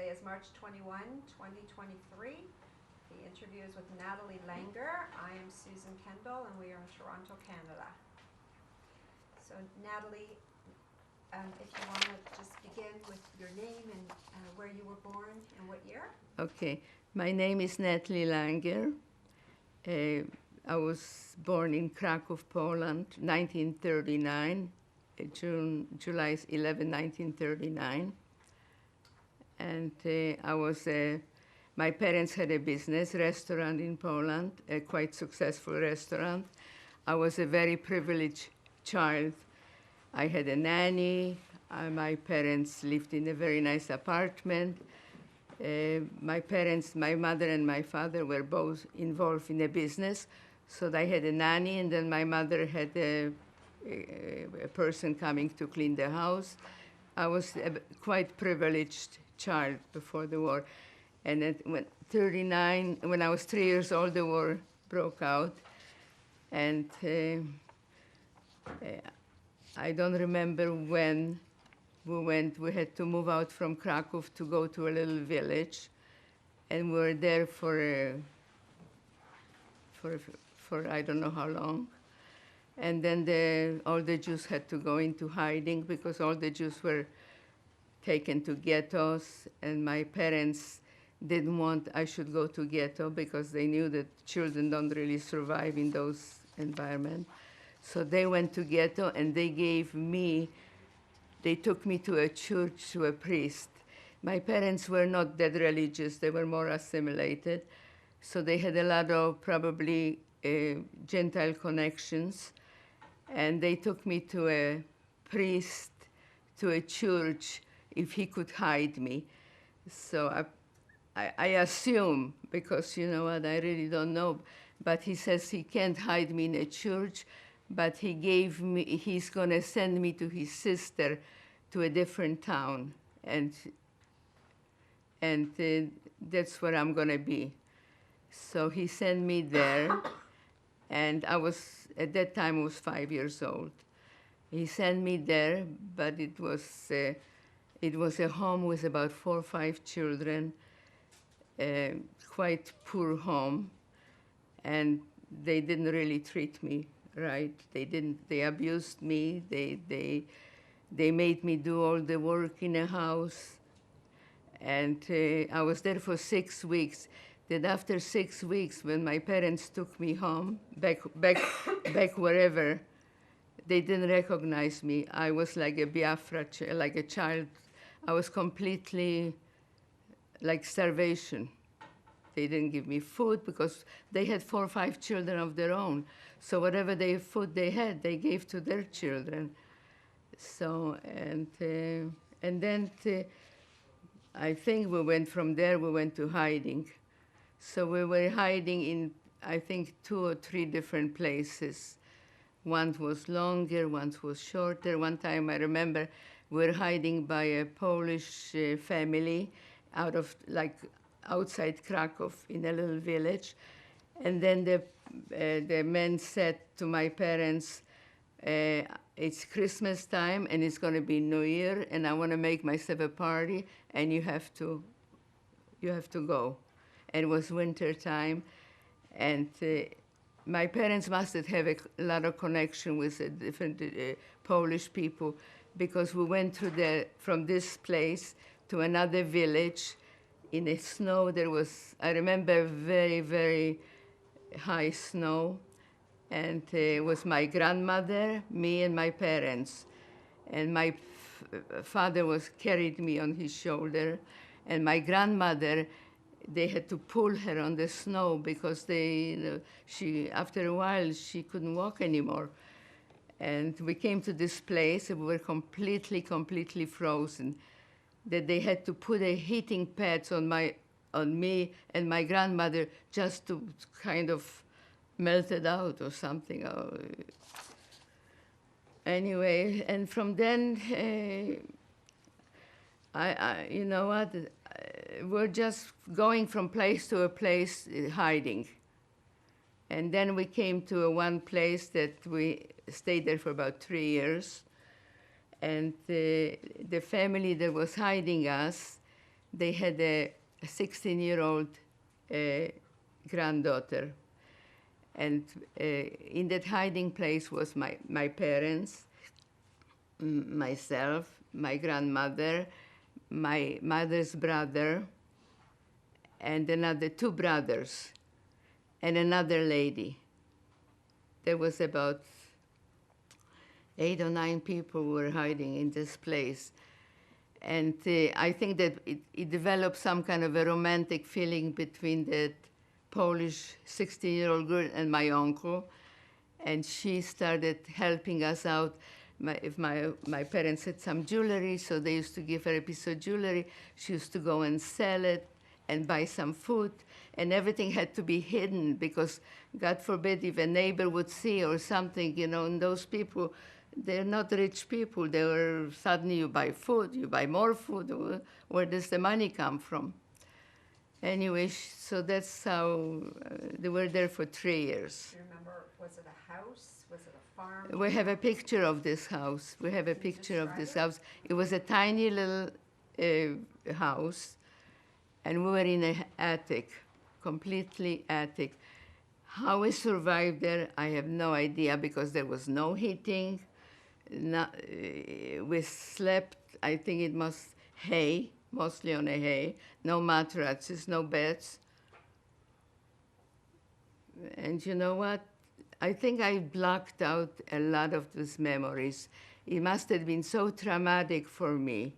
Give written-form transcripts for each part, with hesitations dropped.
Today is March 21, 2023. The interview is with Natalie Langer. I am Susan Kendall, and we are in Toronto, Canada. So, Natalie, if you want to just begin with your name and where you were born and what year. Okay, my name is Natalie Langer. I was born in Krakow, Poland, 1939, July 11, 1939. And my parents had a business restaurant in Poland, a quite successful restaurant. I was a very privileged child. I had a nanny. My parents lived in a very nice apartment. My mother and my father were both involved in a business. So I had a nanny, and then my mother had a person coming to clean the house. I was a quite privileged child before the war. And when I was 3 years old, the war broke out. And I don't remember when we had to move out from Krakow to go to a little village. And we were there for I don't know how long. And then all the Jews had to go into hiding because all the Jews were taken to ghettos, and my parents didn't want I should go to ghetto because they knew that children don't really survive in those environments. So they went to ghetto, and they took me to a church, to a priest. My parents were not that religious, they were more assimilated. So they had a lot of probably Gentile connections. And they took me to a priest, to a church, if he could hide me. So I assume, because you know what, I really don't know, but he says he can't hide me in a church, but he's gonna send me to his sister to a different town, and that's where I'm gonna be. So he sent me there, and at that time I was 5 years old. He sent me there, but it was a home with about 4 or 5 children, quite poor home, and they didn't really treat me right. They abused me. They made me do all the work in the house, and I was there for 6 weeks. That after 6 weeks, when my parents took me home, back wherever, they didn't recognize me. I was like a Biafra, like a child. I was completely like starvation. They didn't give me food because they had 4 or 5 children of their own. So whatever food they had, they gave to their children. So, and then I think from there we went to hiding. So we were hiding in, I think, 2 or 3 different places. One was longer, one was shorter. One time I remember we were hiding by a Polish family outside Krakow in a little village. And then the man said to my parents, it's Christmas time and it's going to be New Year, and I want to make myself a party, and you have to go. And it was winter time, and my parents must have a lot of connection with different Polish people, because we went from this place to another village in the snow. I remember very, very high snow, and it was my grandmother, me, and my parents. And my father carried me on his shoulder, and my grandmother, they had to pull her on the snow because after a while, she couldn't walk anymore. And we came to this place, and we were completely, completely frozen, that they had to put a heating pads on me and my grandmother just to kind of melt it out or something. Anyway, and from then, you know what? We're just going from place to a place, hiding. And then we came to one place that we stayed there for about 3 years. And the family that was hiding us, they had a 16-year-old granddaughter. And in that hiding place was my parents, myself, my grandmother, my mother's brother, and another two brothers, and another lady. There was about 8 or 9 people who were hiding in this place. And I think that it developed some kind of a romantic feeling between that Polish 16-year-old girl and my uncle. And she started helping us out. If my parents had some jewelry, so they used to give her a piece of jewelry. She used to go and sell it and buy some food. And everything had to be hidden because, God forbid, if a neighbor would see or something, you know, and those people, they're not rich people. They were, suddenly you buy food, you buy more food. Where does the money come from? Anyway, so that's how they were there for 3 years. Do you remember, was it a house? Was it a farm? We have a picture of this house. We have a Can you picture of this describe house. It was a tiny little house, and we were in an attic, completely attic. How we survived there, I have no idea, because there was no heating. We slept, I think it was hay, mostly on a hay, no mattresses, no beds. And you know what? I think I blocked out a lot of those memories. It must have been so traumatic for me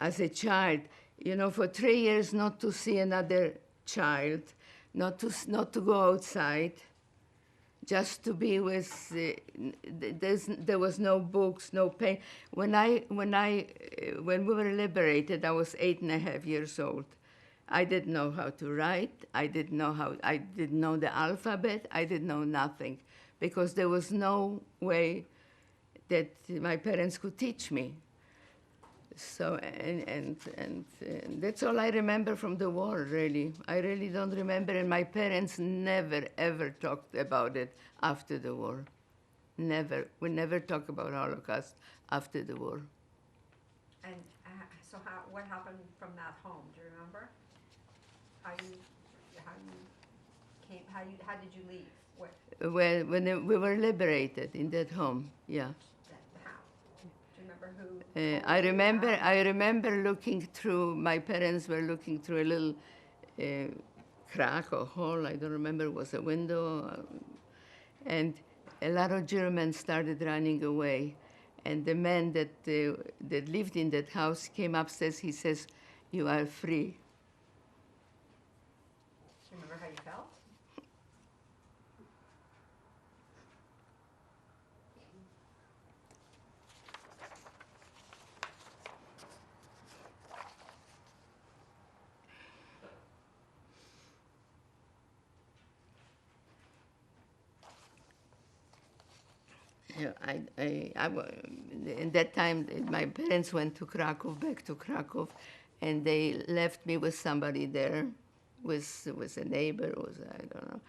as a child. You know, for 3 years not to see another child, not to go outside, just to be with, there was no books, no pain. When we were liberated, I was 8.5 years old. I didn't know how to write. I didn't know the alphabet. I didn't know nothing, because there was no way that my parents could teach me. So, and that's all I remember from the war, really. I really don't remember, and my parents never, ever talked about it after the war. Never. We never talked about Holocaust after the war. And so what happened from that home? Do you remember? How did you leave? What? Well, when we were liberated in that home, yeah. How? Do you remember who? I remember looking through, my parents were looking through a little crack or hole, I don't remember, it was a window, and a lot of Germans started running away. And the man that lived in that house came upstairs, he says, "You are free." Do you remember how you felt? Yeah, in that time, my parents went to Krakow, back to Krakow, and they left me with somebody there, with a neighbor, I don't know.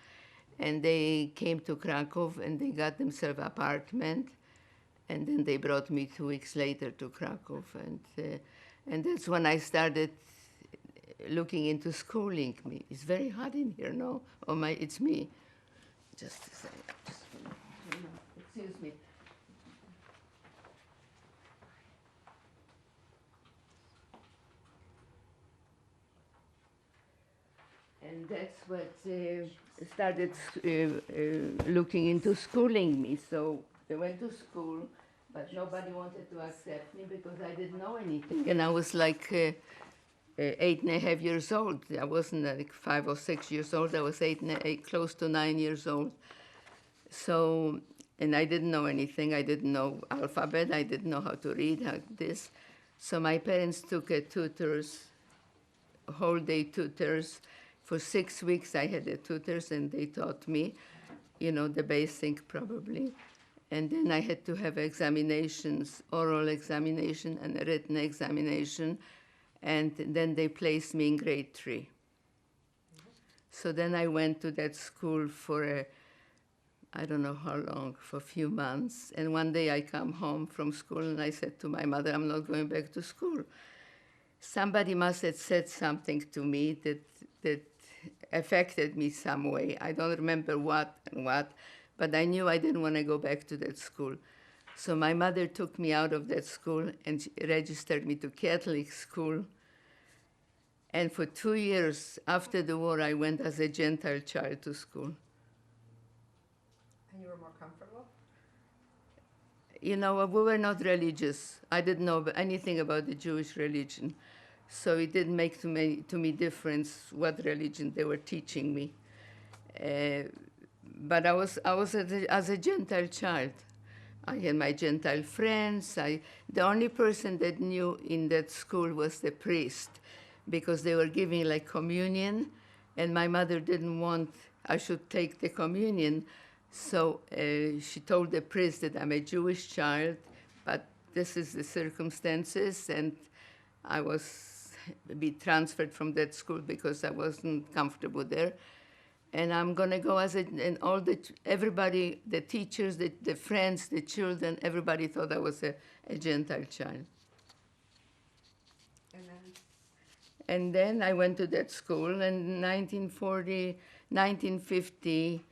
And they came to Krakow, and they got themselves an apartment, and then they brought me 2 weeks later to Krakow, and that's when I started looking into schooling. It's very hot in here, no? It's me. Just a second. Excuse me. And that's what started looking into schooling me. So I went to school, but nobody wanted to accept me because I didn't know anything. And I was like 8.5 years old. I wasn't like 5 or 6 years old. I was close to 9 years old. So, and I didn't know anything. I didn't know alphabet. I didn't know how to read, this. So my parents took tutors, whole day tutors. For 6 weeks I had the tutors, and they taught me, you know, the basic probably. And then I had to have examinations, oral examination and a written examination. And then they placed me in grade 3. So then I went to that school for I don't know how long, for a few months. And one day I come home from school and I said to my mother, "I'm not going back to school." somebody must have said something to me that affected me some way. I don't remember what and what, but I knew I didn't want to go back to that school. So my mother took me out of that school and she registered me to Catholic school. And for 2 years after the war, I went as a Gentile child to school. And you were more comfortable? You know, we were not religious. I didn't know anything about the Jewish religion. So it didn't make to me difference what religion they were teaching me. But I was as a Gentile child. I had my Gentile friends. The only person that knew in that school was the priest, because they were giving like communion, and my mother didn't want I should take the communion. So she told the priest that I'm a Jewish child, but this is the circumstances, and I was be transferred from that school because I wasn't comfortable there. And I'm gonna go and everybody, the teachers, the friends, the children, everybody thought I was a Gentile child. And then I went to that school in 1940, 1950.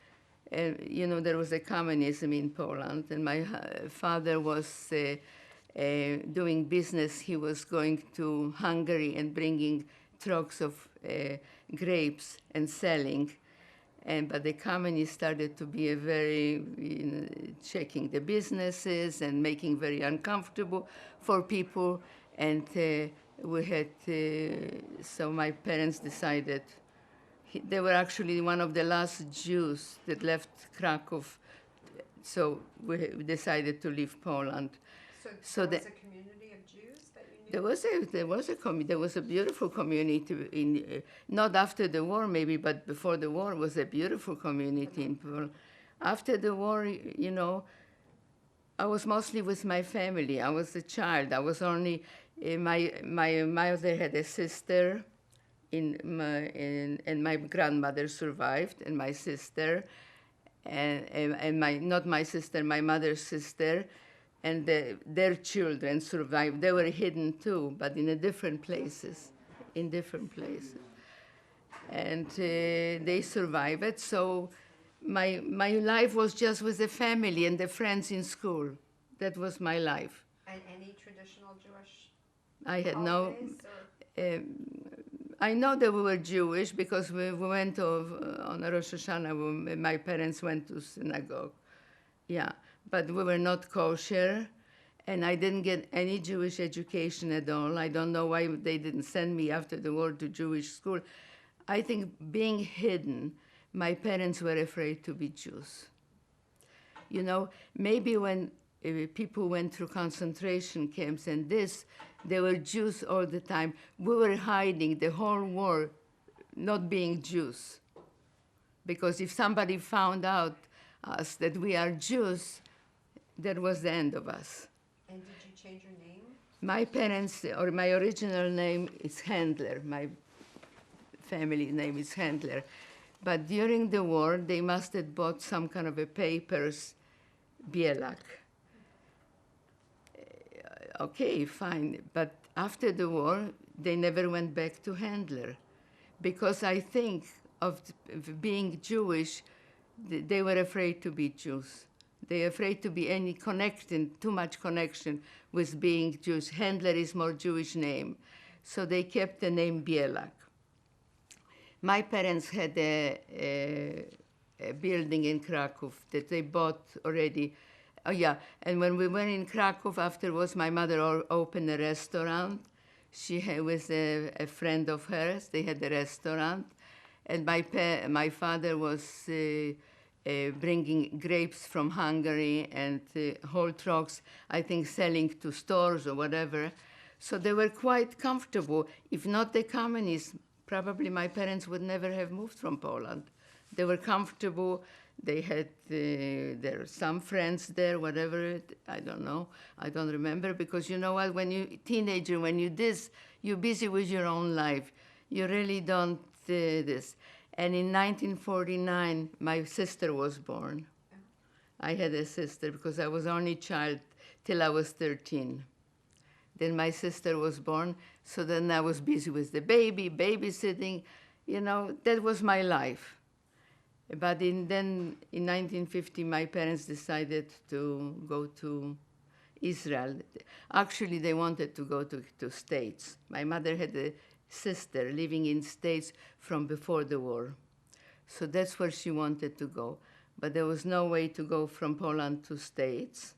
You know, there was a communism in Poland, and my father was doing business. He was going to Hungary and bringing trucks of grapes and selling. But the communists started to be checking the businesses and making very uncomfortable for people. And so my parents decided, they were actually one of the last Jews that left Krakow, so we decided to leave Poland. So there was a community of Jews that you knew? There was a beautiful community not after the war maybe, but before the war was a beautiful community in Poland. After the war, you know, I was mostly with my family. I was a child. I was only my mother had a sister. And my grandmother survived, and my sister, and not my sister, my mother's sister, and their children survived. They were hidden too, but in different places, And they survived. So my life was just with the family and the friends in school. That was my life. And any traditional Jewish I had holidays, I know that we were Jewish because we went on Rosh Hashanah. My parents went to synagogue, yeah, but we were not kosher, and I didn't get any Jewish education at all. I don't know why they didn't send me after the war to Jewish school. I think being hidden, my parents were afraid to be Jews. You know, maybe when people went through concentration camps and they were Jews all the time. We were hiding the whole war, not being Jews. Because if somebody found out us that we are Jews, that was the end of us. And did you change your name? My parents, or my original name is Handler. My family name is Handler. But during the war, they must have bought some kind of a papers, Bielak. Okay, fine. But after the war, they never went back to Handler. Because I think of being Jewish, they were afraid to be Jews. They were afraid to be too much connection with being Jews. Handler is more Jewish name. So they kept the name Bielak. My parents had a building in Krakow that they bought already. Oh, yeah, and when we were in Krakow afterwards, my mother opened a restaurant. She was a friend of hers. They had a restaurant. And my father was bringing grapes from Hungary and whole trucks, I think, selling to stores or whatever. So they were quite comfortable. If not the communists, probably my parents would never have moved from Poland. They were comfortable. They had some friends there, whatever, I don't know. I don't remember, because you know what, when you're a teenager, when you're busy with your own life. You really don't this. And in 1949, my sister was born. I had a sister because I was only child till I was 13. Then my sister was born, so then I was busy with the baby, babysitting. That was my life. But then in 1950, my parents decided to go to Israel. Actually, they wanted to go to States. My mother had a sister living in States from before the war. So that's where she wanted to go. But there was no way to go from Poland to States.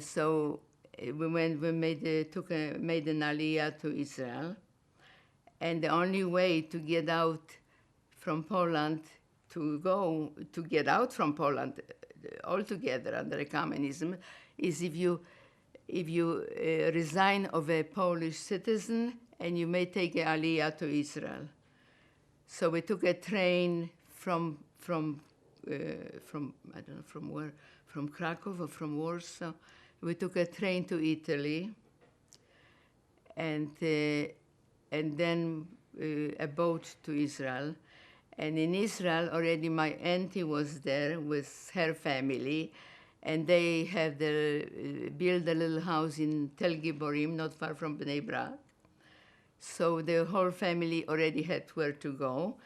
So we made an aliyah to Israel. And the only way to get out from Poland, to get out from Poland altogether under communism, is if you resign of a Polish citizen and you may take a aliyah to Israel. So we took a train from I don't know from where, from Krakow or from Warsaw. We took a train to Italy, and then a boat to Israel. And in Israel, already my auntie was there with her family, and they had built a little house in Tel Giborim, not far from Bnei Brak. So the whole family already had where to go.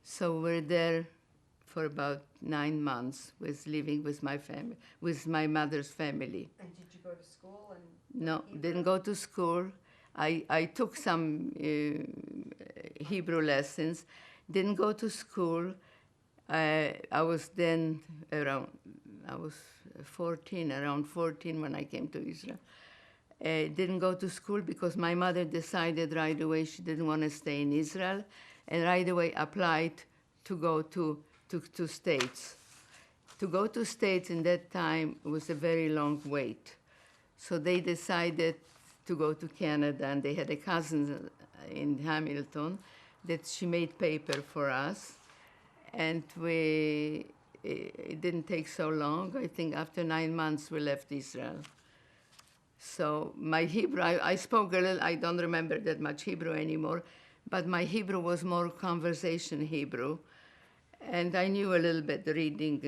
So we're there for about 9 months, living with my family, with my mother's family. And did you go to school? No, didn't go to school. I took some Hebrew lessons. Didn't go to school. I was then around 14 when I came to Israel. Didn't go to school because my mother decided right away she didn't want to stay in Israel, and right away applied to go to States. To go to States in that time was a very long wait. So they decided to go to Canada, and they had a cousin in Hamilton that she made paper for us. And it didn't take so long. I think after 9 months we left Israel. So my Hebrew, I spoke a little, I don't remember that much Hebrew anymore, but my Hebrew was more conversation Hebrew. And I knew a little bit reading,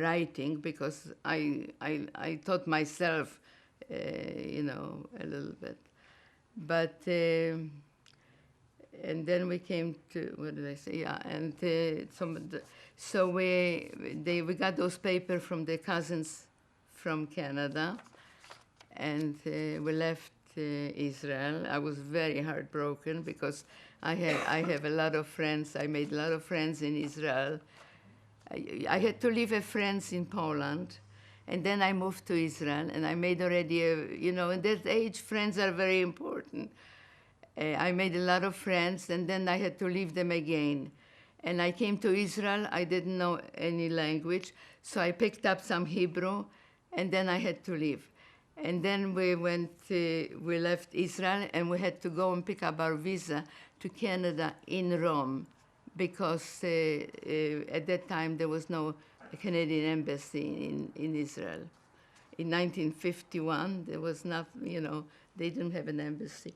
writing, because I taught myself, a little bit. But, and then we came to, what did I say? Yeah, and so we got those papers from the cousins from Canada, and we left Israel. I was very heartbroken because I have a lot of friends. I made a lot of friends in Israel. I had to leave a friends in Poland, and then I moved to Israel, and I made already in that age, friends are very important. I made a lot of friends, and then I had to leave them again. And I came to Israel. I didn't know any language, so I picked up some Hebrew, and then I had to leave. And then we left Israel, and we had to go and pick up our visa to Canada in Rome, because at that time there was no Canadian embassy in Israel. In 1951, there was not, they didn't have an embassy.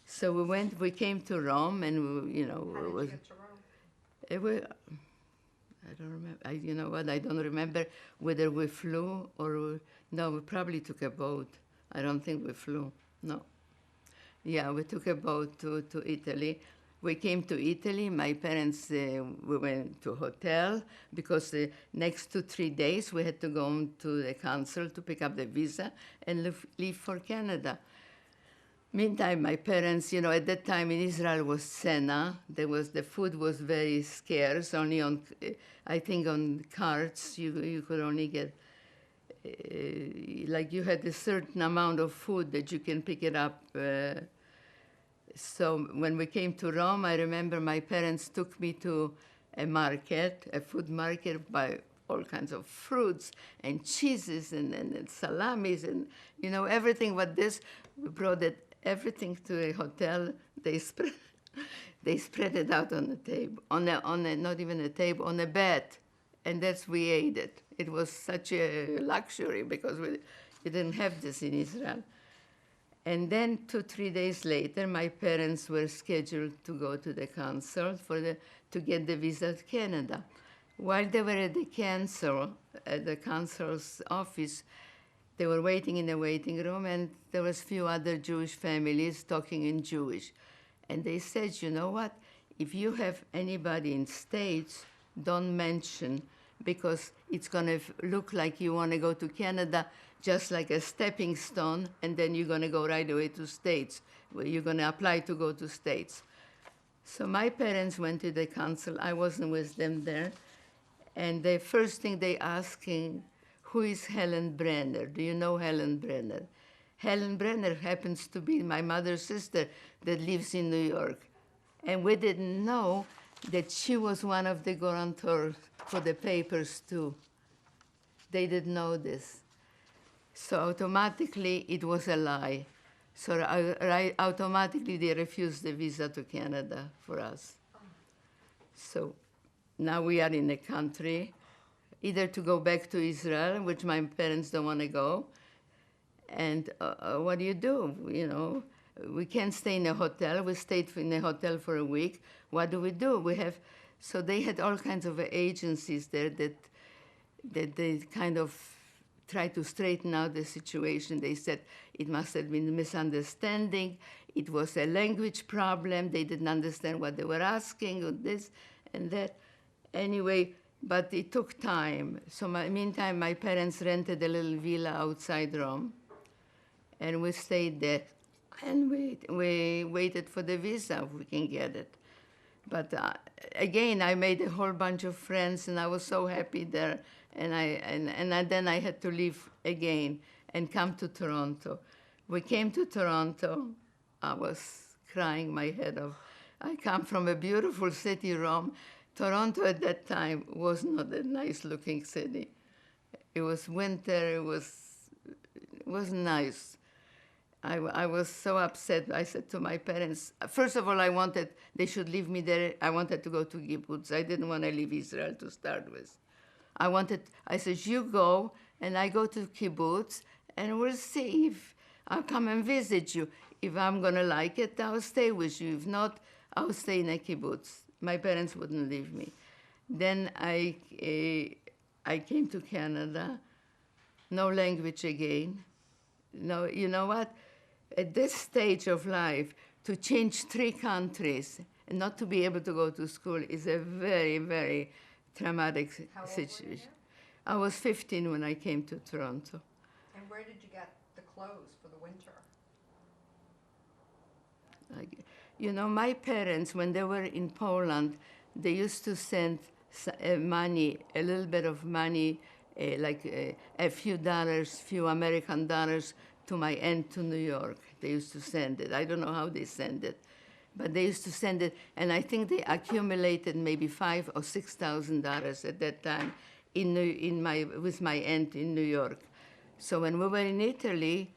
So we came to Rome, and How did you get to Rome? I don't remember. You know what? I don't remember whether we flew or no. We probably took a boat. I don't think we flew. No. Yeah, we took a boat to Italy. We came to Italy. My parents, we went to a hotel because the next 2-3 days we had to go to the consul to pick up the visa and leave for Canada. Meantime, my parents, at that time in Israel was Sena. The food was very scarce. Only I think on carts you could only get, you had a certain amount of food that you can pick it up. So when we came to Rome, I remember my parents took me to a market, a food market, by all kinds of fruits and cheeses and salamis and everything. But this, we brought everything to a hotel. They spread it out on the table, not even a table, on a bed, and we ate it. It was such a luxury because we didn't have this in Israel. And then 2-3 days later, my parents were scheduled to go to the consul to get the visa to Canada. While they were at the consul's office, They were waiting in the waiting room, and there was few other Jewish families talking in Jewish. And they said, you know what? If you have anybody in States, don't mention, because it's going to look like you want to go to Canada just like a stepping stone, and then you're going to go right away to States, where you're going to apply to go to States. So my parents went to the council. I wasn't with them there. And the first thing they asking, who is Helen Brenner? Do you know Helen Brenner? Helen Brenner happens to be my mother's sister that lives in New York. And we didn't know that she was one of the guarantors for the papers too. They didn't know this. So automatically it was a lie. So automatically they refused the visa to Canada for us. So now we are in a country, either to go back to Israel, which my parents don't want to go, and what do? You know, we can't stay in a hotel. We stayed in a hotel for a week. What do? We have, so they had all kinds of agencies there that they kind of tried to straighten out the situation. They said it must have been a misunderstanding. It was a language problem. They didn't understand what they were asking, or this and that. Anyway, but it took time. So meantime, my parents rented a little villa outside Rome, and we stayed there. And we waited for the visa, if we can get it. But again, I made a whole bunch of friends, and I was so happy there. And then I had to leave again and come to Toronto. We came to Toronto. I was crying my head off. I come from a beautiful city, Rome. Toronto at that time was not a nice-looking city. It was winter. It was nice. I was so upset. I said to my parents, first of all, I wanted they should leave me there. I wanted to go to kibbutz. I didn't want to leave Israel to start with. I said, you go, and I go to kibbutz, and we'll see if I'll come and visit you. If I'm going to like it, I'll stay with you. If not, I'll stay in a kibbutz. My parents wouldn't leave me. Then I came to Canada, no language again. No, you know what? At this stage of life, to change 3 countries and not to be able to go to school is a very, very traumatic situation. I was 15 when I came to Toronto. And where did you get the clothes for the winter? You know, my parents, when they were in Poland, they used to send money, a little bit of money, a few dollars, few American dollars to my aunt to New York. They used to send it. I don't know how they send it, but they used to send it, and I think they accumulated maybe $5,000 or $6,000 at that time with my aunt in New York. So when we were in Italy,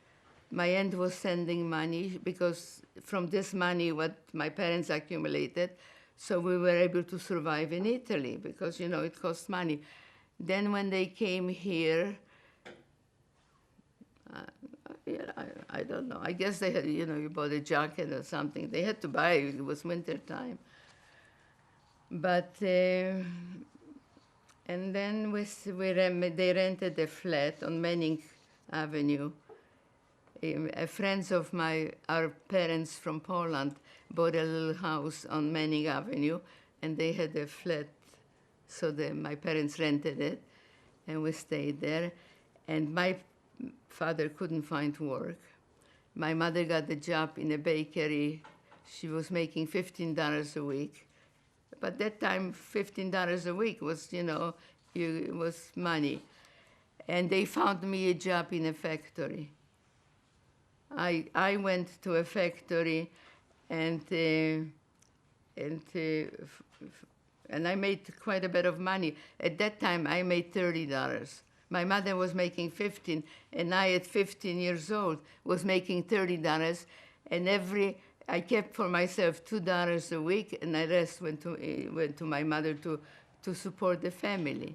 my aunt was sending money because from this money, what my parents accumulated, so we were able to survive in Italy because, you know, it costs money. Then when they came here, I don't know. I guess they had, you know, you bought a jacket or something. They had to buy it. It was winter time. But, and then they rented a flat on Manning Avenue. Friends of our parents from Poland bought a little house on Manning Avenue, and they had a flat, so my parents rented it, and we stayed there. And my father couldn't find work. My mother got a job in a bakery. She was making $15 a week. But that time, $15 a week was, you know, it was money. And they found me a job in a factory. I went to a factory, and I made quite a bit of money. At that time, I made $30. My mother was making 15, and I, at 15 years old, was making $30. And I kept for myself $2 a week, and the rest went to my mother to support the family.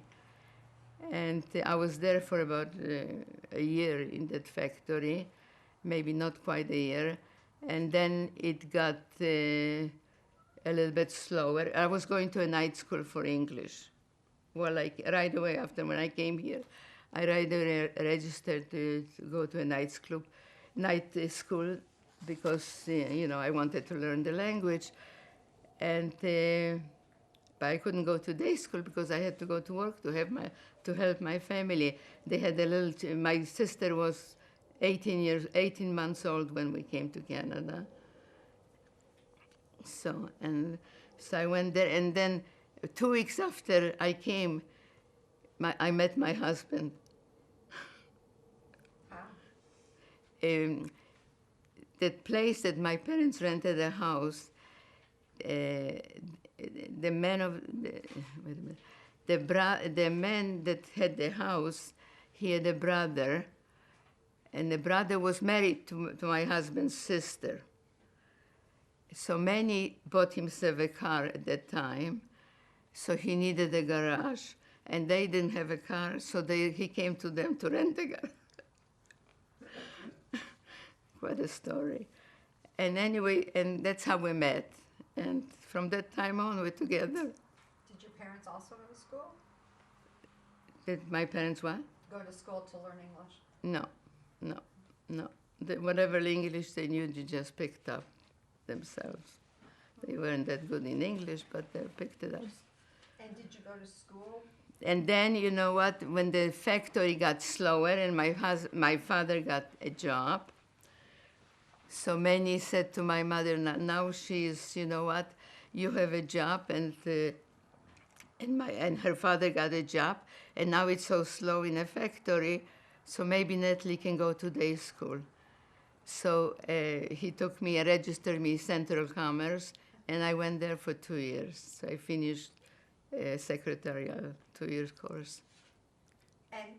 And I was there for about a year in that factory, maybe not quite a year. And then it got a little bit slower. I was going to a night school for English. Well, like right away after when I came here, I rather registered to go to a night school, because I wanted to learn the language, and but I couldn't go to day school because I had to go to work to help my family. They had a my sister was 18 months old when we came to Canada. So I went there, and then 2 weeks after I came, I met my husband. Ah. That place that my parents rented a house, the man of wait a minute, the man that had the house, he had a brother, and the brother was married to my husband's sister. So Manny bought himself a car at that time, so he needed a garage, and they didn't have a car, so he came to them to rent a garage. What a story. And anyway, and that's how we met. And from that time on, we're together. Did your parents also go to school? Did my parents what? Go to school to learn English? No. Whatever English they knew, they just picked up themselves. They weren't that good in English, but they picked it up. And did you go to school? And then, you know what, when the factory got slower and my father got a job, so Manny said to my mother, now she's, you know what, you have a job, and her father got a job, and now it's so slow in a factory, so maybe Natalie can go to day school. So he took me and registered me Central Commerce, and I went there for 2 years. So I finished secretarial 2 years course. And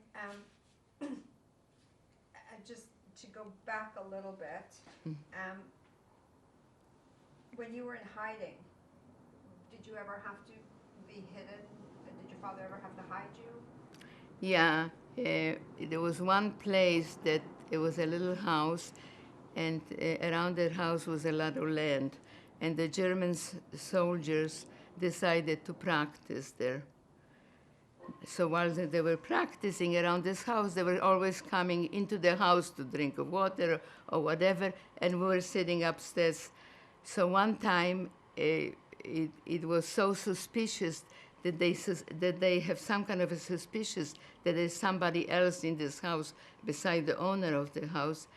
just to go back a little bit, when you were in hiding, did you ever have to be hidden? Did your father ever have to hide you? Yeah, there was one place that it was a little house, and around that house was a lot of land, and the German soldiers decided to practice there. So while they were practicing around this house, they were always coming into the house to drink of water or whatever, and we were sitting upstairs. So one time, it was so suspicious that they have some kind of a suspicious that there's somebody else in this house beside the owner of the house.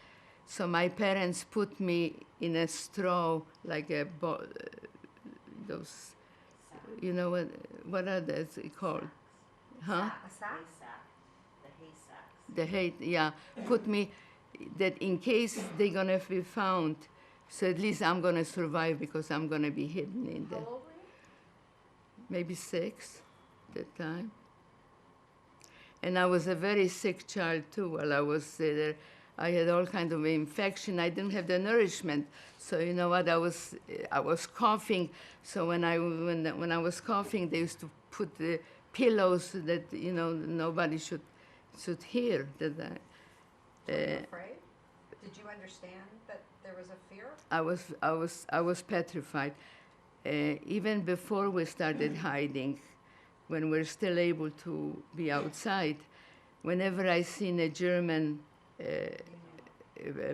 So my parents put me in a straw, like those, you know what are those called? Huh? A sack? The hay sacks. Put me that in case they're gonna be found, so at least I'm gonna survive because I'm gonna be hidden in How there. old were you? Maybe 6 at that time. And I was a very sick child too while I was there. I had all kind of infection. I didn't have the nourishment. So you know what? I was coughing. So when I was coughing, they used to put the pillows so that nobody should hear that. Were you afraid? Did you understand that there was a fear? I was petrified. Even before we started hiding, when we're still able to be outside, whenever I seen a German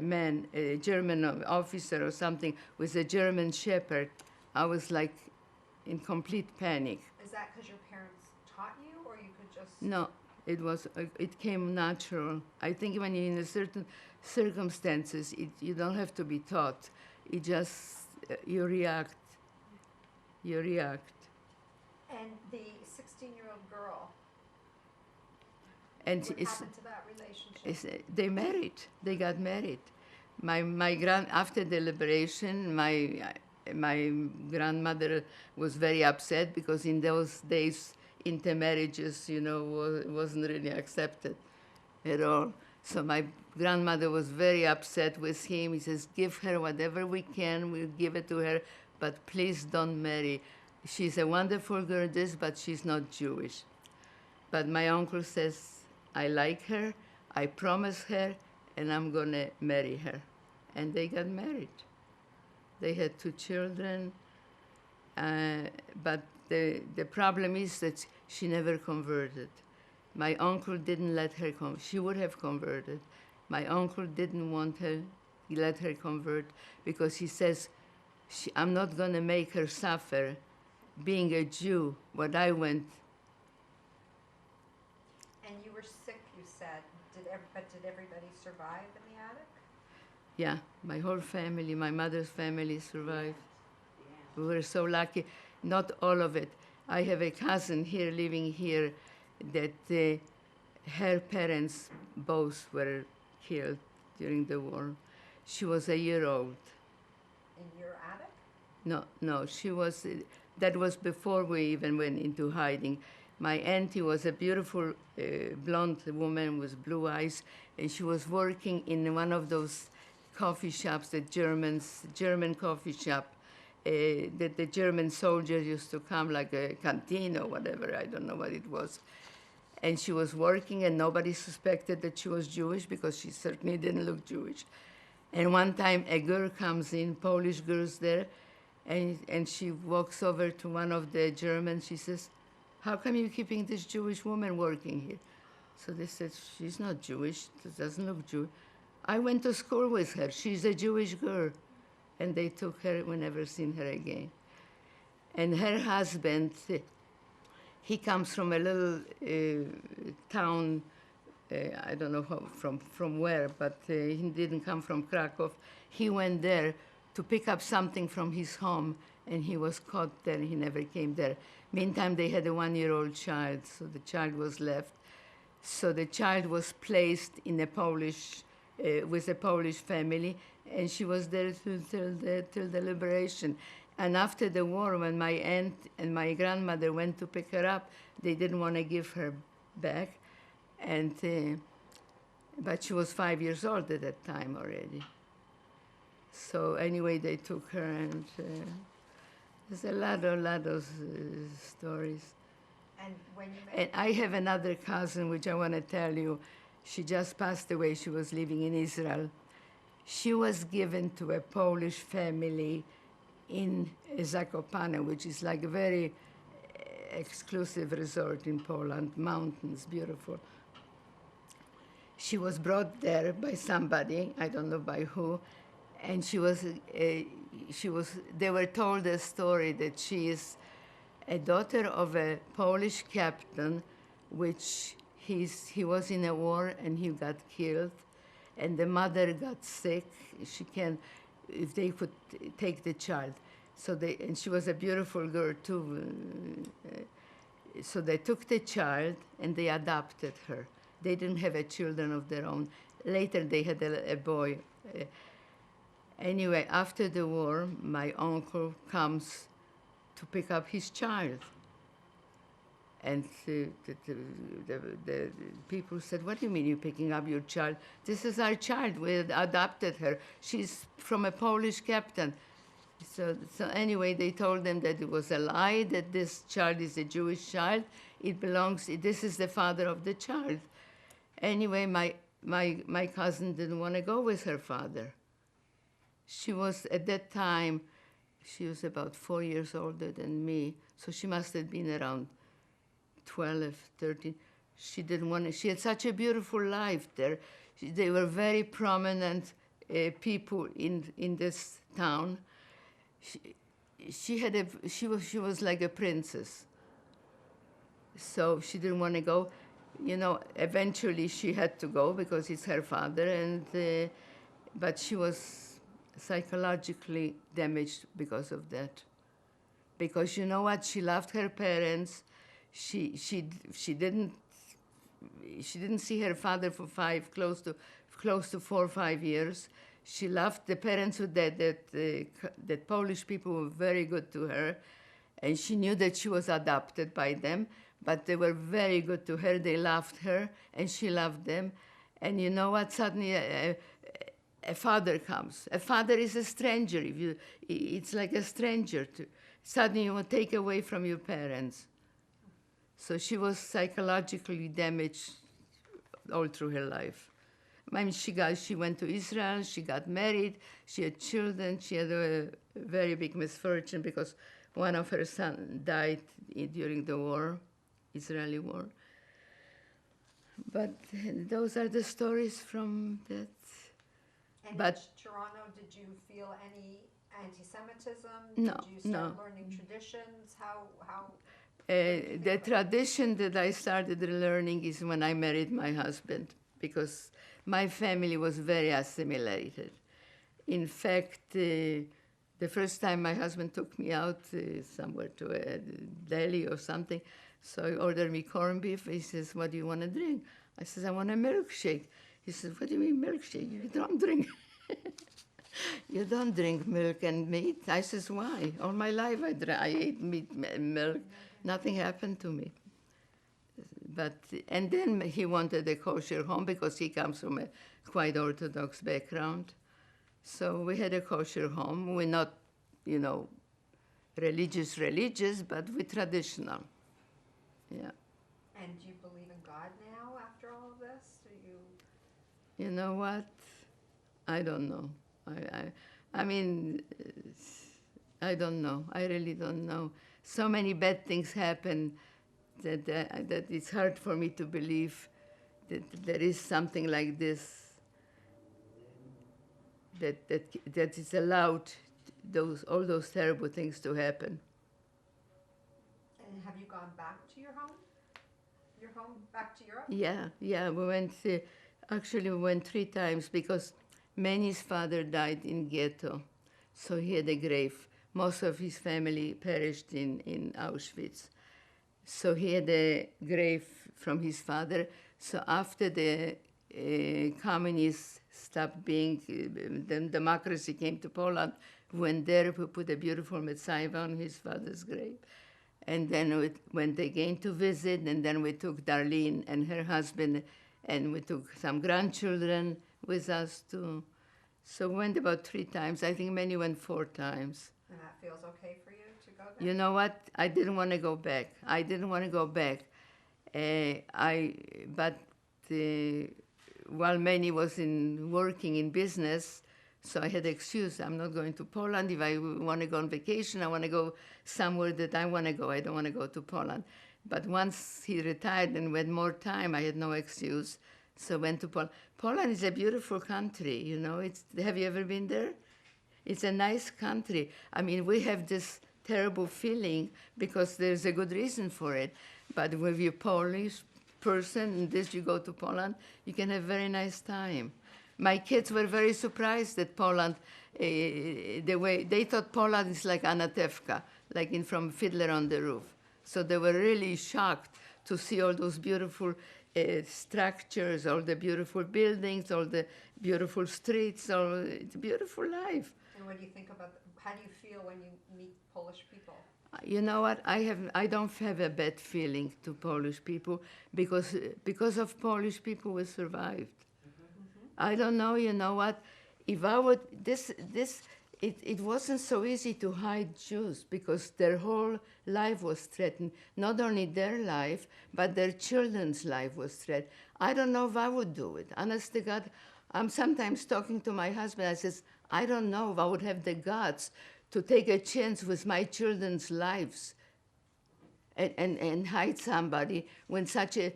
man, a German officer or something with a German shepherd, I was like in complete panic. Is that because your parents taught you, or you could just? No, it came natural. I think when you're in a certain circumstances, you don't have to be taught. It just, you react. You react. And the 16-year-old girl, And what happened to that relationship? they married. They got married. After the liberation, my grandmother was very upset because in those days intermarriages, wasn't really accepted at all. So my grandmother was very upset with him. He says, "Give her whatever we can. We'll give it to her, but please don't marry. She's a wonderful girl, but she's not Jewish." But my uncle says, "I like her. I promise her, and I'm gonna marry her." And they got married. They had 2 children, but the problem is that she never converted. My uncle didn't let her come. She would have converted. My uncle didn't want her, he let her convert because he says, I'm not going to make her suffer being a Jew, what I went. And you were sick, you said. But did everybody survive in the attic? Yeah, my whole family, my mother's family survived. We were so lucky. Not all of it. I have a cousin here living here that her parents both were killed during the war. She was a year old. In your attic? No, she was, that was before we even went into hiding. My auntie was a beautiful blonde woman with blue eyes, and she was working in one of those coffee shops, the German coffee shop, that the German soldiers used to come, like a canteen or whatever, I don't know what it was. And she was working, and nobody suspected that she was Jewish because she certainly didn't look Jewish. And one time a girl comes in, Polish girls there, and she walks over to one of the Germans. She says, how come you're keeping this Jewish woman working here? So they said, she's not Jewish, doesn't look Jewish. I went to school with her, she's a Jewish girl. And they took her, we never seen her again. And her husband, he comes from a little town, I don't know from where, but he didn't come from Krakow. He went there to pick up something from his home, and he was caught there. He never came there. Meantime, they had a 1-year-old child, so the child was left. So the child was placed in a Polish, with a Polish family, and she was there till the liberation. And after the war, when my aunt and my grandmother went to pick her up, they didn't want to give her back. And but she was 5 years old at that time already. So anyway, they took her, and there's a lot of stories. And when you And I have another cousin, which I want to tell you. She just passed away. She was living in Israel. She was given to a Polish family in Zakopane, which is like a very exclusive resort in Poland, mountains, beautiful. She was brought there by somebody, I don't know by who, and they were told a story that she is a daughter of a Polish captain, which he was in a war and he got killed, and the mother got sick. If they could take the child. And she was a beautiful girl too. So they took the child and they adopted her. They didn't have children of their own. Later they had a boy. Anyway, after the war, my uncle comes to pick up his child. And the people said, what do you mean you're picking up your child? This is our child. We adopted her. She's from a Polish captain. So anyway, they told them that it was a lie, that this child is a Jewish child. This is the father of the child. Anyway, my cousin didn't want to go with her father. She was, at that time, she was about 4 years older than me, so she must have been around 12, 13. She didn't want to, she had such a beautiful life there. They were very prominent people in this town. She was like a princess. So she didn't want to go. You know, eventually she had to go because it's her father, but she was psychologically damaged because of that. Because you know what? She loved her parents. She didn't see her father for close to 4 or 5 years. She loved the parents that Polish people were very good to her, and she knew that she was adopted by them, but they were very good to her. They loved her, and she loved them. And you know what? Suddenly a father comes. A father is a stranger. It's like a stranger. Suddenly you will take away from your parents. So she was psychologically damaged all through her life. I mean, she went to Israel, she got married, she had children, she had a very big misfortune because one of her sons died during the war, Israeli war. but those are the stories from that. And But- in Toronto, did you feel any anti-Semitism? No, Did you start no. learning traditions? How? The tradition that I started learning is when I married my husband, because my family was very assimilated. In fact, the first time my husband took me out somewhere to a deli or something, so he ordered me corned beef. He says, "What do you want to drink?" I says, "I want a milkshake." He says, "What do you mean milkshake? You don't drink." You don't drink milk and meat. I says, "Why? All my life I ate meat and milk. Nothing happened to me." But, and then he wanted a kosher home because he comes from a quite Orthodox background. So we had a kosher home. We're not, religious, but we're traditional. Yeah. And do you believe in God now after all of this? Do you? You know what? I don't know. I mean, I don't know. I really don't know. So many bad things happen that it's hard for me to believe that there is something like this that is allowed all those terrible things to happen. And have you gone back to your home? Your home back to Europe? Yeah. We went. Actually, we went 3 times because Manny's father died in ghetto, so he had a grave. Most of his family perished in Auschwitz. So he had a grave from his father. So after the communists stopped being, then democracy came to Poland, we went there, we put a beautiful Messiah on his father's grave. And then we went again to visit, and then we took Darlene and her husband, and we took some grandchildren with us too. So we went about 3 times. I think many went 4 times. And that feels okay for you to go there? You know what? I didn't want to go back. While Manny was working in business, so I had excuse. I'm not going to Poland. If I want to go on vacation, I want to go somewhere that I want to go. I don't want to go to Poland. But once he retired and we had more time, I had no excuse. So went to Poland. Poland is a beautiful country, have you ever been there? It's a nice country. I mean, we have this terrible feeling because there's a good reason for it. But if you're Polish person and you go to Poland, you can have a very nice time. My kids were very surprised at Poland, the way they thought Poland is like Anatevka, like from Fiddler on the Roof. So they were really shocked to see all those beautiful structures, all the beautiful buildings, all the beautiful streets. It's a beautiful life. And what do you think about, how do you feel when you meet Polish people? You know what? I don't have a bad feeling to Polish people because of Polish people we survived. I don't know. You know what? If I would it wasn't so easy to hide Jews because their whole life was threatened. Not only their life, but their children's life was threatened. I don't know if I would do it. Honest to God, I'm sometimes talking to my husband. I says, I don't know if I would have the guts to take a chance with my children's lives and hide somebody when such a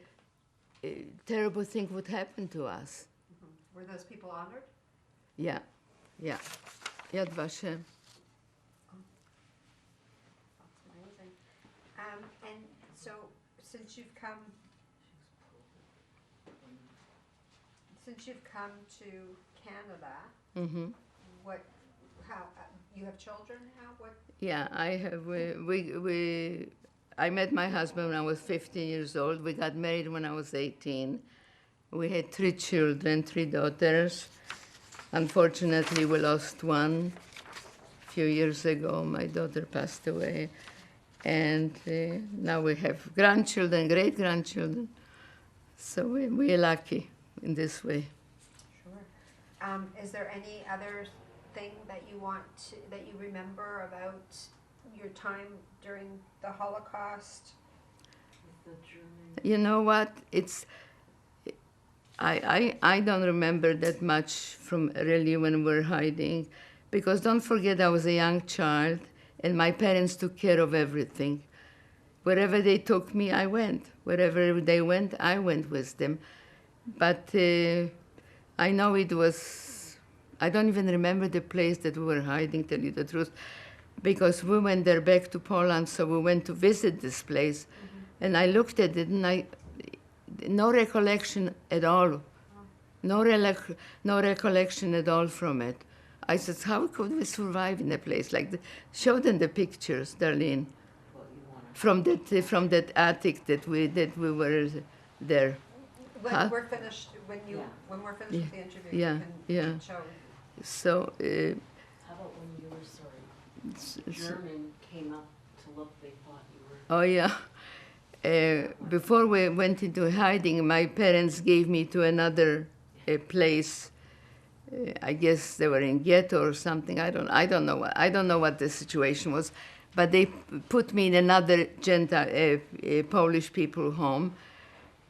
terrible thing would happen to us. Were those people honored? Yeah. Yad Vashem. That's amazing. And so, since you've come to Canada, how you have children now? What? Yeah, I have. I met my husband when I was 15 years old. We got married when I was 18. We had 3 children, 3 daughters. Unfortunately, we lost one a few years ago. My daughter passed away. And now we have grandchildren, great-grandchildren. So we're lucky in this way. Sure. Is there any other thing that you remember about your time during the Holocaust? You know what? I don't remember that much from really when we were hiding, because don't forget I was a young child and my parents took care of everything. Wherever they took me, I went. Wherever they went, I went with them. But I know it was, I don't even remember the place that we were hiding, tell you the truth, because we went there back to Poland, so we went to visit this place. And I looked at it, and no recollection at all. No recollection at all from it. I said, how could we survive in a place like that? Show them the pictures, Darlene, from that attic that we were there. When Huh? we're finished, when we're finished with the interview, Yeah, you yeah. can show. So, How about when you were, sorry, German came up to look, they thought you were... oh yeah. Before we went into hiding, my parents gave me to another place. I guess they were in ghetto or something. I don't know. I don't know what the situation was, but they put me in another Gentile, Polish people home.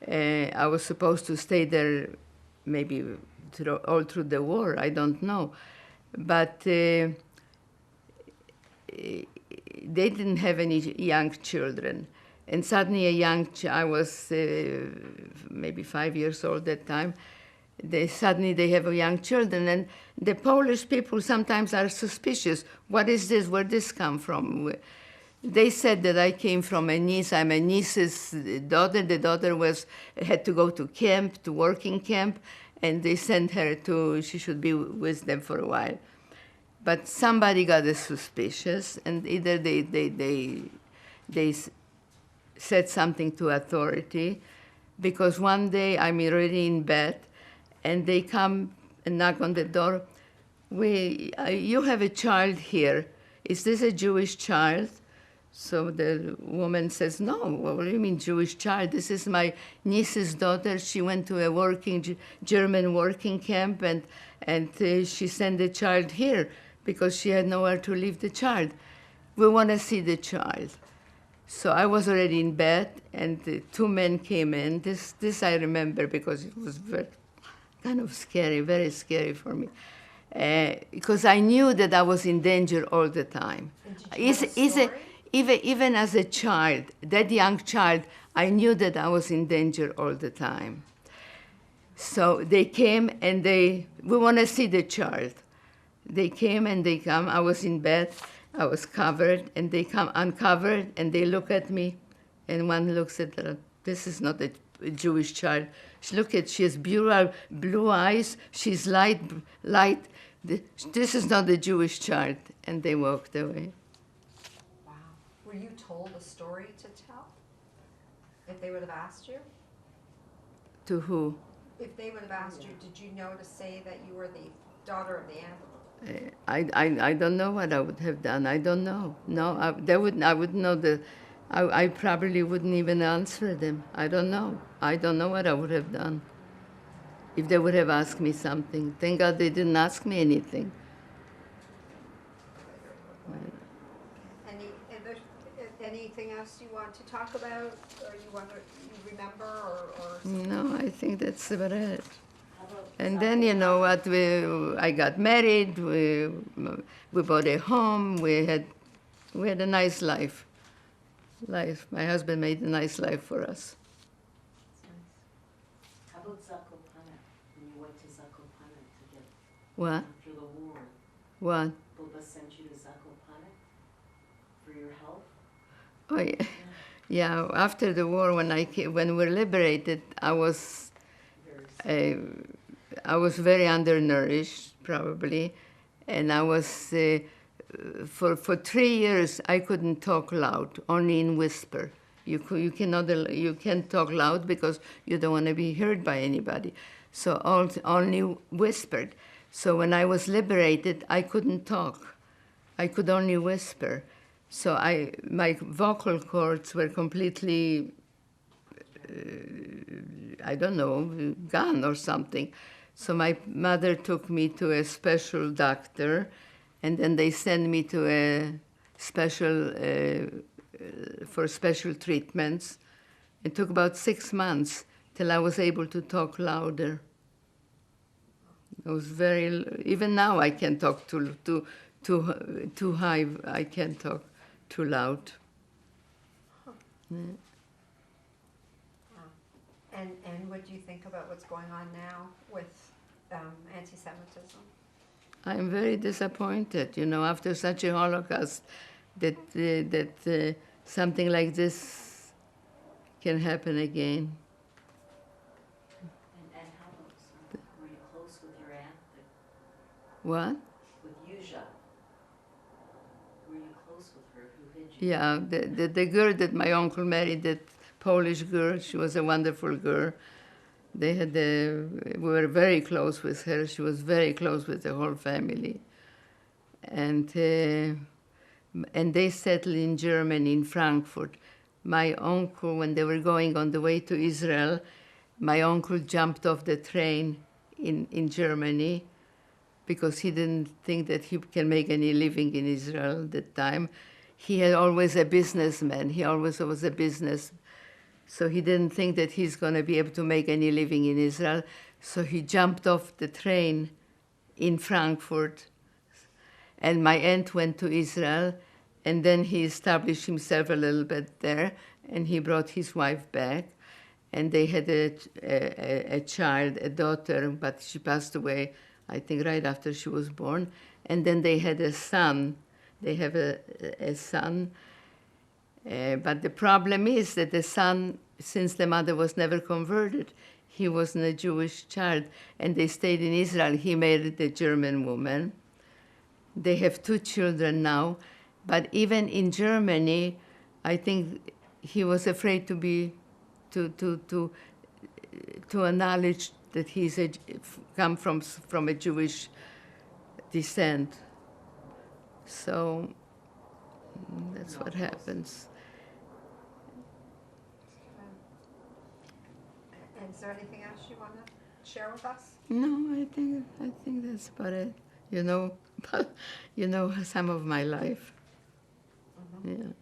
I was supposed to stay there, maybe all through the war. I don't know, but they didn't have any young children. And suddenly I was maybe 5 years old at that time. Suddenly they have young children, and the Polish people sometimes are suspicious. What is this? Where did this come from? They said that I came from a niece. I'm a niece's daughter. The daughter had to go to camp, to working camp, and they sent her she should be with them for a while. But somebody got suspicious, and either they said something to authority, because one day I'm already in bed, and they come and knock on the door. You have a child here. Is this a Jewish child? So the woman says, no, what do you mean Jewish child? This is my niece's daughter. She went to a German working camp, and she sent the child here because she had nowhere to leave the child. We want to see the child. So I was already in bed, and two men came in. This I remember because it was kind of scary, very scary for me, because I knew that I was in danger all the time. Even as a child, that young child, I knew that I was in danger all the time. So they came and we want to see the child. They came and they come. I was in bed. I was covered, and they come uncovered, and they look at me, and one looks at her. This is not a Jewish child. She has blue eyes. She's light. This is not a Jewish child. And they walked away. Wow. Were you told a story to tell? If they would have asked you? To who? If they would have asked you, did you know to say that you were the daughter of the animal? I don't know what I would have done. I don't know. No, I would know I probably wouldn't even answer them. I don't know. I don't know what I would have done if they would have asked me something. Thank God they didn't ask me anything. Anything else you want to talk about, or you remember, or No, I think that's about it. And then, you know what, I got married, we bought a home, we had a nice life. My husband made a nice life for us. How about Zakopane, when you went to Zakopane to get, What? after the war? What? Buba sent you to Zakopane for your health? Oh, yeah. Yeah, after the war, when we were liberated, I was very undernourished, probably, and I was for 3 years I couldn't talk loud, only in whisper. You can't talk loud because you don't want to be heard by anybody, so only whispered. So when I was liberated, I couldn't talk. I could only whisper. So my vocal cords were completely, I don't know, gone or something. So my mother took me to a special doctor, and then they sent me to a special, for special treatments. It took about 6 months till I was able to talk louder. It was even now I can't talk too high, I can't talk too loud. Huh. Yeah. Wow. And what do you think about what's going on now with anti-Semitism? I'm very disappointed, you know, after such a Holocaust, that something like this can happen again. And how about, were you close with your aunt, What? with Yuzha? Were you close with her? Who hid you? Yeah, the girl that my uncle married, that Polish girl, she was a wonderful girl. We were very close with her. She was very close with the whole family. And they settled in Germany, in Frankfurt. My uncle, when they were going on the way to Israel, my uncle jumped off the train in Germany because he didn't think that he can make any living in Israel at that time. He had always a businessman. He always was a business. So he didn't think that he's going to be able to make any living in Israel. So he jumped off the train in Frankfurt. And my aunt went to Israel, and then he established himself a little bit there, and he brought his wife back. And they had a child, a daughter, but she passed away, I think, right after she was born. And then they had a son. They have a son. But the problem is that the son, since the mother was never converted, he wasn't a Jewish child, and they stayed in Israel. He married a German woman. They have 2 children now, but even in Germany, I think he was afraid to acknowledge that he's come from a Jewish descent. So that's what happens. And is there anything else you want to share with us? No, I think that's about it. You know, some of my life. Mhm. Yeah.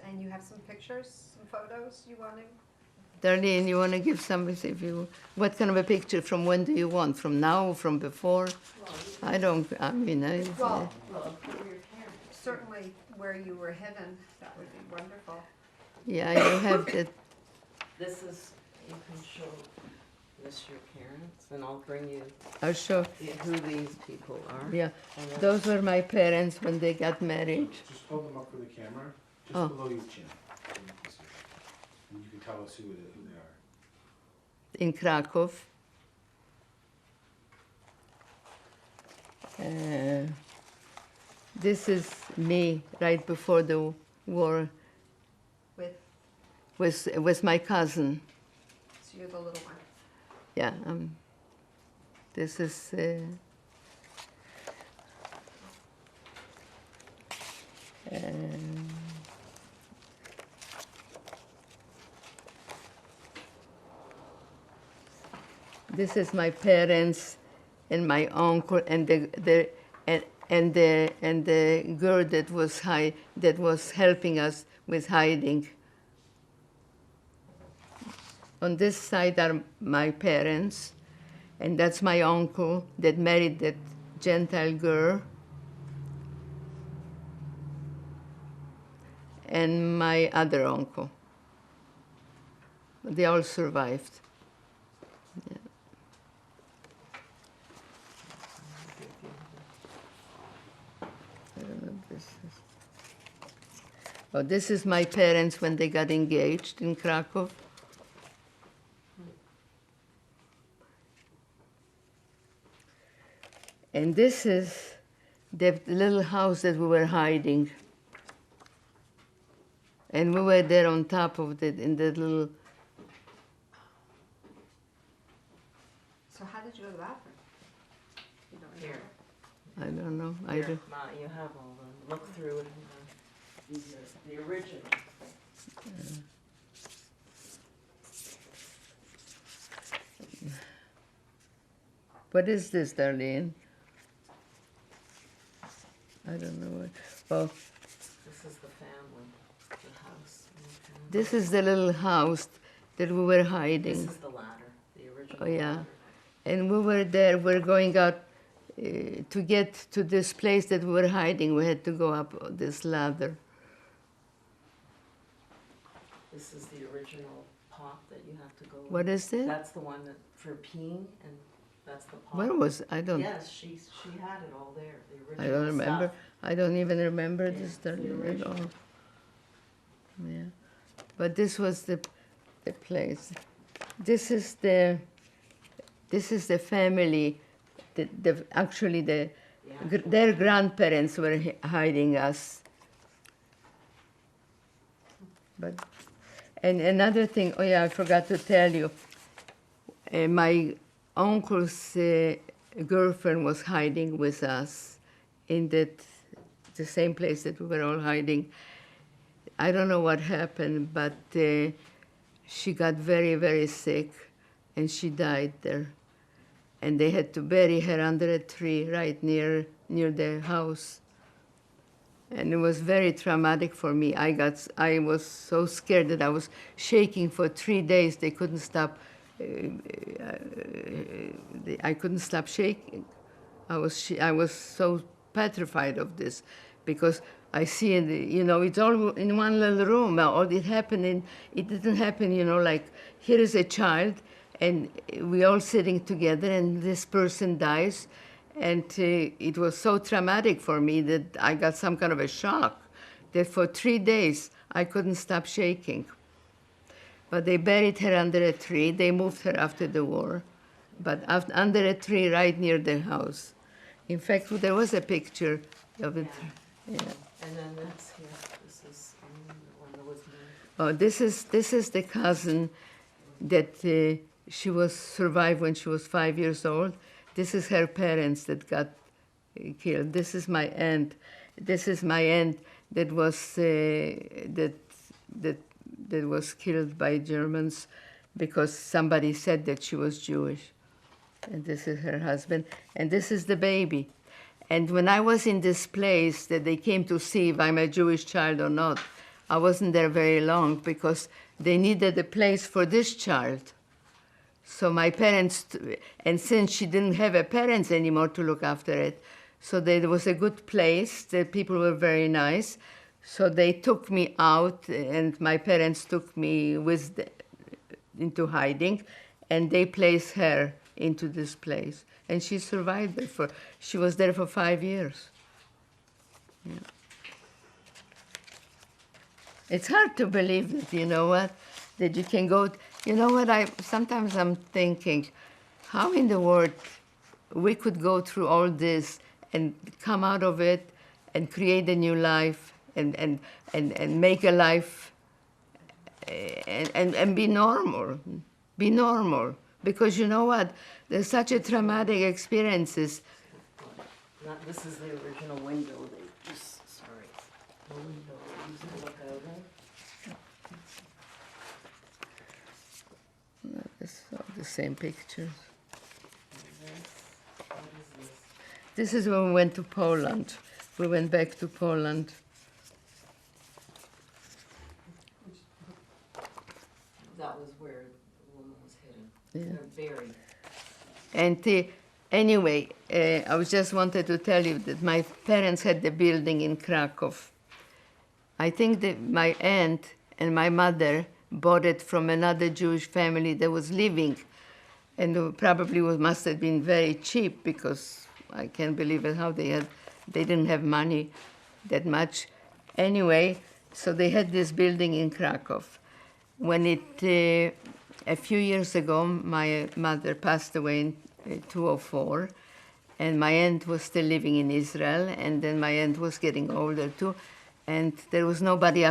And you have some pictures, some photos you want to? Darlene, you want to give some? What kind of a picture? From when do you want? From now? From before? I don't. I mean, Well, Well, who were your parents? certainly where you were hidden, that would be wonderful. yeah, you have that. This is, you can show this your parents, and I'll bring you I'll show. who these people are. Yeah, And then- those were my parents when they got married. Just hold them up for the camera, just Oh. below your chin. And you can tell us who they are. In Krakow. This is me right before the war with my cousin. So you're the little one. Yeah, this is. This is my parents and my uncle and the girl that was helping us with hiding. On this side are my parents, and that's my uncle that married that Gentile girl. And my other uncle. They all survived. Yeah. I don't know if this is. Oh, this is my parents when they got engaged in Krakow. And this is the little house that we were hiding. And we were there on top of it in the little. So how did you go to the bathroom? You don't Here. know. I don't know. I Here, do. Ma, you have all the, look through it. These are the original. What is this, Darlene? I don't know. Oh, This is the family, the house. and the family. this is the little house that we were This hiding. is the ladder, the original Oh, yeah. ladder. And we were there, we're going out to get to this place that we were hiding. We had to go up this ladder. This is the original part pot that you have to go in. What is it? That's the one that, for peeing, and that's the pot. What was, I don't, Yes, she had it all there, the I original don't remember. stuff. I don't even remember Yeah, the story the at original. all. Yeah, but this was the place. This is the family. Actually Yeah. their grandparents were hiding us. But and another thing. Oh yeah, I forgot to tell you. My uncle's girlfriend was hiding with us in the same place that we were all hiding. I don't know what happened, but she got very, very sick, and she died there. And they had to bury her under a tree right near their house. And it was very traumatic for me. I was so scared that I was shaking for 3 days. They couldn't stop. I couldn't stop shaking. I was so petrified of this, because I see it's all in one little room. All it happened it didn't happen, like here is a child, and we all sitting together, and this person dies, and it was so traumatic for me that I got some kind of a shock, that for 3 days I couldn't stop shaking. But they buried her under a tree. They moved her after the war, but under a tree right near their house. In fact, there was a picture of it. Yeah. And then that's here, this is the one that was moved. Oh, this is the cousin that she was survived when she was 5 years old. This is her parents that got killed. This is my aunt. This is my aunt that was that was killed by Germans because somebody said that she was Jewish. And this is her husband. And this is the baby. And when I was in this place that they came to see if I'm a Jewish child or not, I wasn't there very long because they needed a place for this child. So my parents, and since she didn't have her parents anymore to look after it, so there was a good place. The people were very nice. So they took me out, and my parents took me into hiding, and they placed her into this place. And she survived there she was there for 5 years. Yeah. It's hard to believe that, that you can go, sometimes I'm thinking, how in the world we could go through all this and come out of it and create a new life and make a life and be normal. Be normal. Because you know what? There's such a traumatic experiences. This is the original window. They just, sorry, the window they used to look out of. It's all the same pictures. What is this? This is when we went to Poland. We went back to Poland. That was where the woman was hidden. Yeah. They're buried. And anyway, I just wanted to tell you that my parents had the building in Krakow. I think that my aunt and my mother bought it from another Jewish family that was living, and probably must have been very cheap, because I can't believe it how they didn't have money that much. Anyway, so they had this building in Krakow. When a few years ago, my mother passed away in 2004, and my aunt was still living in Israel, and then my aunt was getting older too, and there was nobody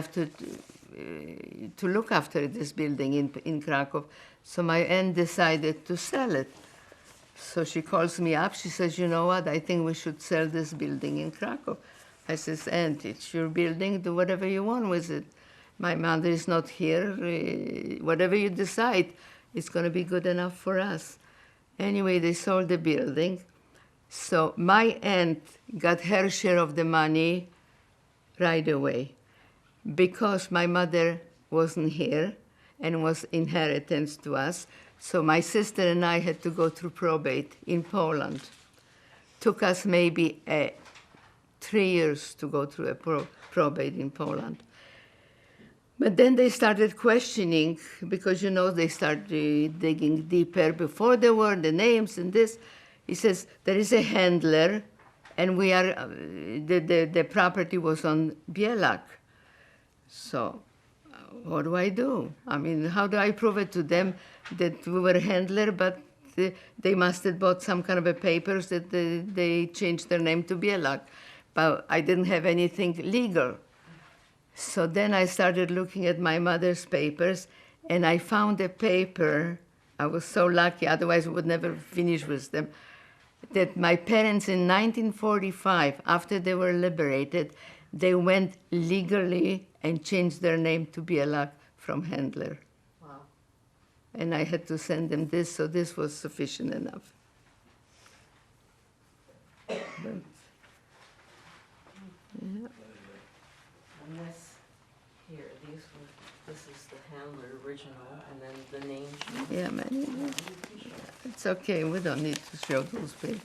to look after this building in Krakow. So my aunt decided to sell it. So she calls me up. She says, you know what, I think we should sell this building in Krakow. I says, Aunt, it's your building. Do whatever you want with it. My mother is not here. Whatever you decide, it's going to be good enough for us. Anyway, they sold the building. So my aunt got her share of the money right away, because my mother wasn't here and was inheritance to us. So my sister and I had to go through probate in Poland. Took us maybe 3 years to go through a probate in Poland. But then they started questioning, because you know they started digging deeper before the war, the names and this. He says, there is a handler, and we are, the property was on Bielak. So what do I do? I mean, how do I prove it to them that we were a handler, but they must have bought some kind of a papers that they changed their name to Bielak. But I didn't have anything legal. So then I started looking at my mother's papers, and I found a paper. I was so lucky, otherwise I would never finish with them, that my parents in 1945, after they were liberated, they went legally and changed their name to Bielak from Handler. Wow. And I had to send them this, so this was sufficient enough. But, yeah. And this, here, this is the Handler original, and then the name sheet. Yeah, man. It's okay. We don't need to show those papers.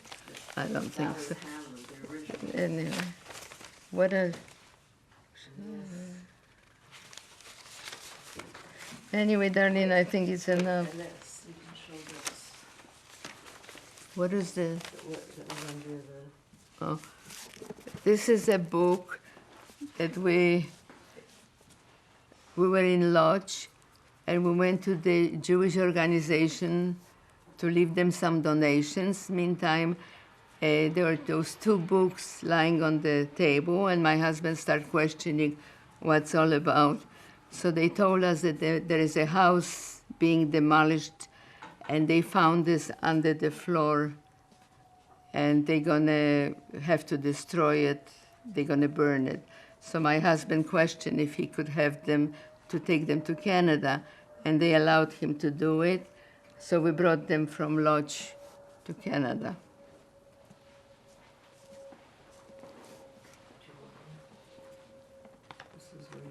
I don't think That so. was Handler, the original. Anyway, what else? And this, Anyway, Darlene, I think it's enough. and this, you can show this, What is this? that was under the, Oh, this is a book that we were in Lodz, and we went to the Jewish organization to leave them some donations. Meantime, there were those two books lying on the table, and my husband started questioning what's all about. So they told us that there is a house being demolished, and they found this under the floor, and they're gonna have to destroy it. They're gonna burn it. So my husband questioned if he could have them to take them to Canada, and they allowed him to do it. So we brought them from Lodz to Canada. this is where you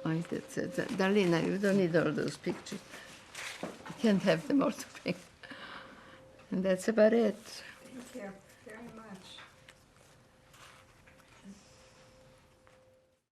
live. Here. That's it. Darlene, you don't need all those pictures. You can't have them all to pick. And that's about it. Thank you.